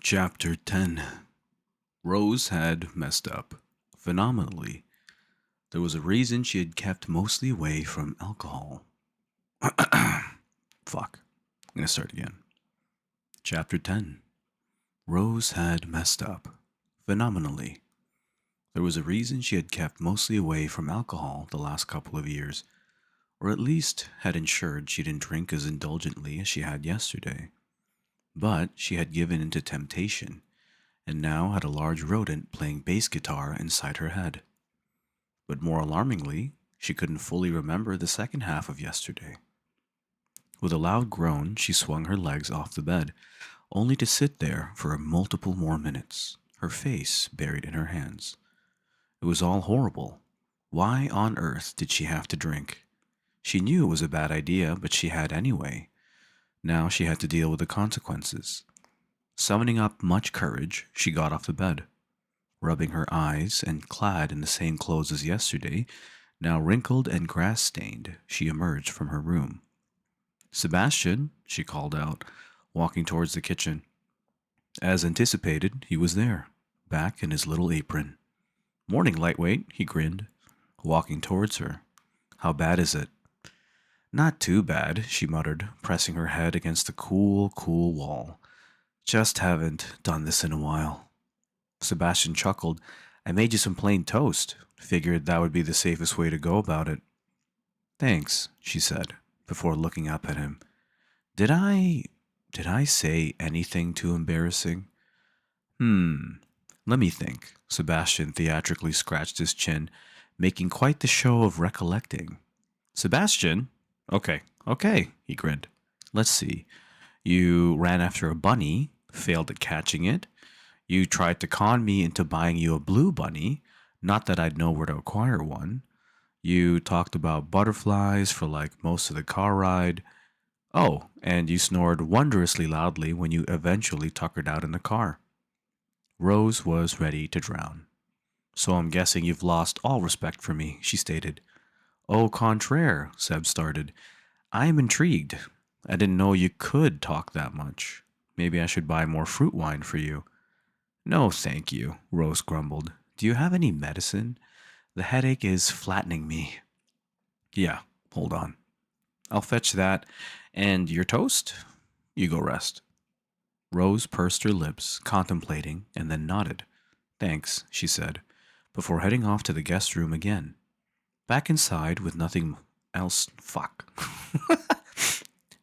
Chapter 10. Rose had messed up. Phenomenally. There was a reason she had kept mostly away from alcohol. Fuck. I'm gonna start again. Chapter 10. Rose had messed up. Phenomenally. There was a reason she had kept mostly away from alcohol the last couple of years, or at least had ensured she didn't drink as indulgently as she had yesterday. But she had given into temptation, and now had a large rodent playing bass guitar inside her head. But more alarmingly, she couldn't fully remember the second half of yesterday. With a loud groan, she swung her legs off the bed, only to sit there for multiple more minutes, her face buried in her hands. It was all horrible. Why on earth did she have to drink? She knew it was a bad idea, but she had anyway. Now she had to deal with the consequences. Summoning up much courage, she got off the bed. Rubbing her eyes and clad in the same clothes as yesterday, now wrinkled and grass-stained, she emerged from her room. "Sebastian," she called out, walking towards the kitchen. As anticipated, he was there, back in his little apron. "Morning, lightweight," he grinned, walking towards her. "How bad is it?" "Not too bad," she muttered, pressing her head against the cool wall. "Just haven't done this in a while." Sebastian chuckled. "I made you some plain toast. Figured that would be the safest way to go about it." "Thanks," she said, before looking up at him. Did I say anything too embarrassing? Let me think." Sebastian theatrically scratched his chin, making quite the show of recollecting. "Sebastian? Okay, he grinned. "Let's see. You ran after a bunny, failed at catching it. You tried to con me into buying you a blue bunny, not that I'd know where to acquire one. You talked about butterflies for like most of the car ride. Oh, and you snored wondrously loudly when you eventually tuckered out in the car." Rose was ready to drown. "So I'm guessing you've lost all respect for me," she stated. "Au contraire," Seb started. "I am intrigued. I didn't know you could talk that much. Maybe I should buy more fruit wine for you." "No, thank you," Rose grumbled. "Do you have any medicine? The headache is flattening me." "Yeah, hold on. I'll fetch that. And your toast? You go rest." Rose pursed her lips, contemplating, and then nodded. "Thanks," she said, before heading off to the guest room again. Back inside with nothing else. Fuck.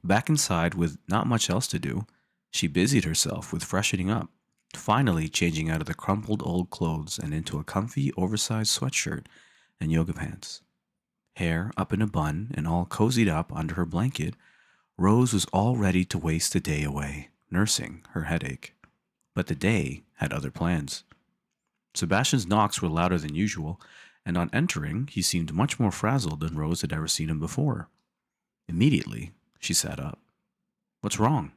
Back inside with not much else to do, she busied herself with freshening up, finally changing out of the crumpled old clothes and into a comfy, oversized sweatshirt and yoga pants. Hair up in a bun and all cozied up under her blanket, Rose was all ready to waste the day away, nursing her headache. But the day had other plans. Sebastian's knocks were louder than usual, and on entering, he seemed much more frazzled than Rose had ever seen him before. Immediately, she sat up. "What's wrong?"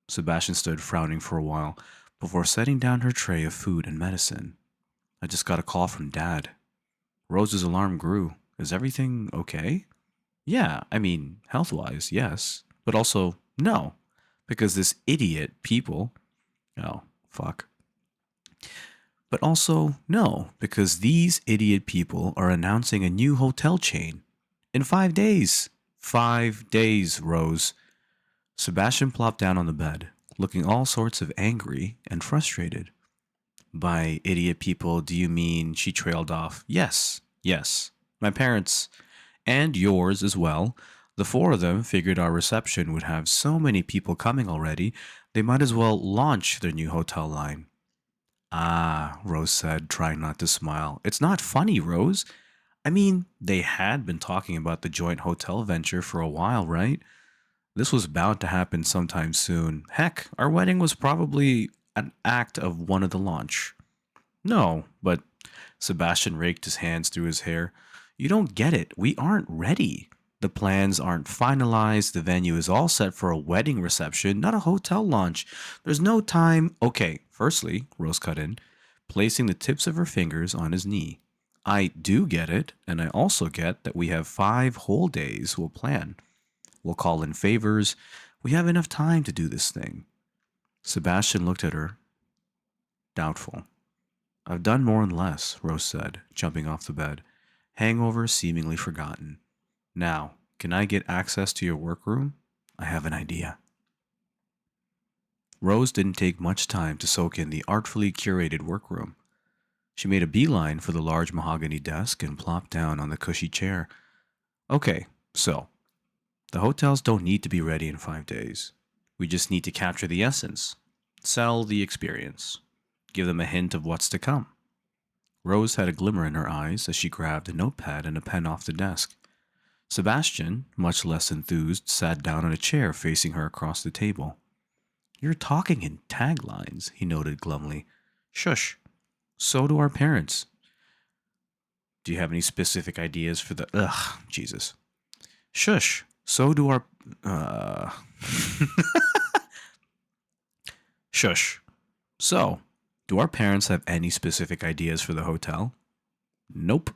Sebastian stood frowning for a while before setting down her tray of food and medicine. "I just got a call from Dad." Rose's alarm grew. "Is everything okay?" "Yeah, I mean, health-wise, yes. But also, no. Because this idiot people... Oh, fuck. But also, no, because these idiot people are announcing a new hotel chain. In 5 days. 5 days, Rose." Sebastian plopped down on the bed, looking all sorts of angry and frustrated. "By idiot people, do you mean," she trailed off, Yes. My parents, and yours as well. The four of them figured our reception would have so many people coming already, they might as well launch their new hotel line." "Ah," Rose said, trying not to smile. "It's not funny, Rose. I mean, they had been talking about the joint hotel venture for a while, right? This was bound to happen sometime soon. Heck, our wedding was probably an act of one of the launch." "No, but..." Sebastian raked his hands through his hair. "You don't get it. We aren't ready. The plans aren't finalized. The venue is all set for a wedding reception, not a hotel launch. There's no time..." "Okay, firstly," Rose cut in, placing the tips of her fingers on his knee. "I do get it, and I also get that we have 5 whole days we'll plan. We'll call in favors. We have enough time to do this thing." Sebastian looked at her. Doubtful. I've done more and less, Rose said, jumping off the bed. Hangover seemingly forgotten. Now, can I get access to your workroom? I have an idea. Rose didn't take much time to soak in the artfully curated workroom. She made a beeline for the large mahogany desk and plopped down on the cushy chair. Okay, so, the hotels don't need to be ready in 5 days. We just need to capture the essence, sell the experience, give them a hint of what's to come. Rose had a glimmer in her eyes as she grabbed a notepad and a pen off the desk. Sebastian, much less enthused, sat down on a chair facing her across the table. You're talking in taglines, he noted glumly. Shush. So do our parents. Do you have any specific ideas for the... Ugh, Jesus. Shush. So do our... Shush. So, do our parents have any specific ideas for the hotel? Nope.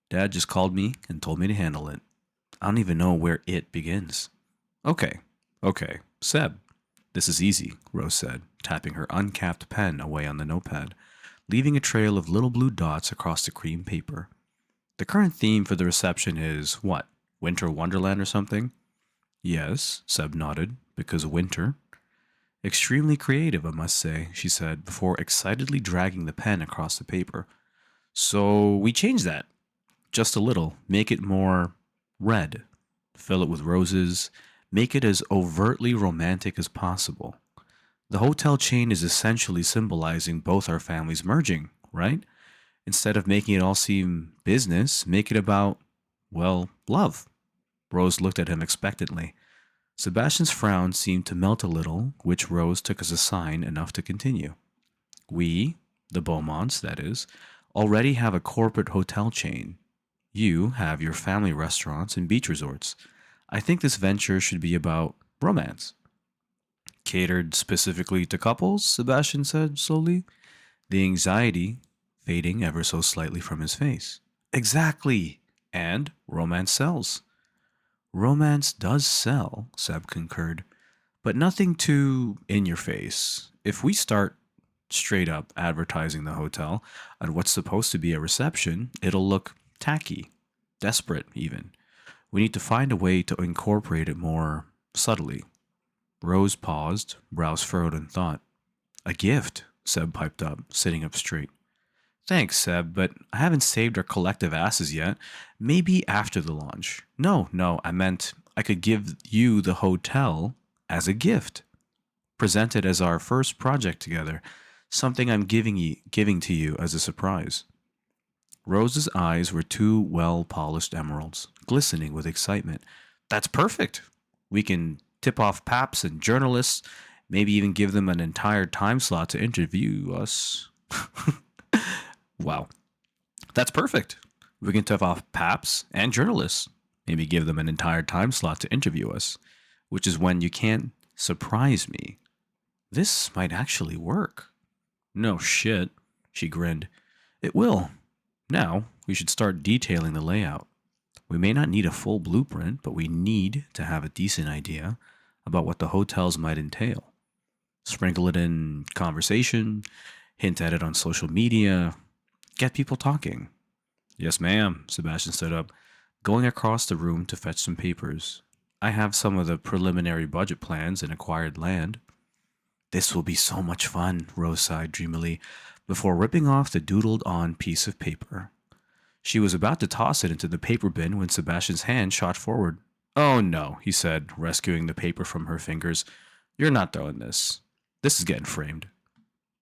Dad just called me and told me to handle it. I don't even know where it begins. Okay. Seb. This is easy, Rose said, tapping her uncapped pen away on the notepad, leaving a trail of little blue dots across the cream paper. The current theme for the reception is, what, Winter Wonderland or something? Yes, Seb nodded, because winter. Extremely creative, I must say, she said, before excitedly dragging the pen across the paper. So we change that. Just a little. Make it more red. Fill it with roses. Make it as overtly romantic as possible. The hotel chain is essentially symbolizing both our families merging, right? Instead of making it all seem business, make it about, well, love. Rose looked at him expectantly. Sebastian's frown seemed to melt a little, which Rose took as a sign enough to continue. We, the Beaumonts, that is, already have a corporate hotel chain. You have your family restaurants and beach resorts. I think this venture should be about romance. Catered specifically to couples, Sebastian said slowly, the anxiety fading ever so slightly from his face. Exactly. And romance sells. Romance does sell, Seb concurred, but nothing too in your face. If we start straight up advertising the hotel at what's supposed to be a reception, it'll look tacky, desperate even. We need to find a way to incorporate it more subtly. Rose paused, brows furrowed in thought. A gift, Seb piped up, sitting up straight. Thanks, Seb, but I haven't saved our collective asses yet. Maybe after the launch. No, I meant I could give you the hotel as a gift. Present it as our first project together. Something I'm giving to you as a surprise. Rose's eyes were two well-polished emeralds, glistening with excitement. That's perfect. We can tip off paps and journalists, maybe even give them an entire time slot to interview us. Wow. That's perfect. We can tip off paps and journalists, maybe give them an entire time slot to interview us, which is when you can't surprise me. This might actually work. No shit, she grinned. It will. Now, we should start detailing the layout. We may not need a full blueprint, but we need to have a decent idea about what the hotels might entail. Sprinkle it in conversation, hint at it on social media, get people talking. Yes, ma'am, Sebastian stood up, going across the room to fetch some papers. I have some of the preliminary budget plans and acquired land. This will be so much fun, Rose sighed dreamily, before ripping off the doodled-on piece of paper. She was about to toss it into the paper bin when Sebastian's hand shot forward. Oh no, he said, rescuing the paper from her fingers. You're not throwing this. This is getting framed.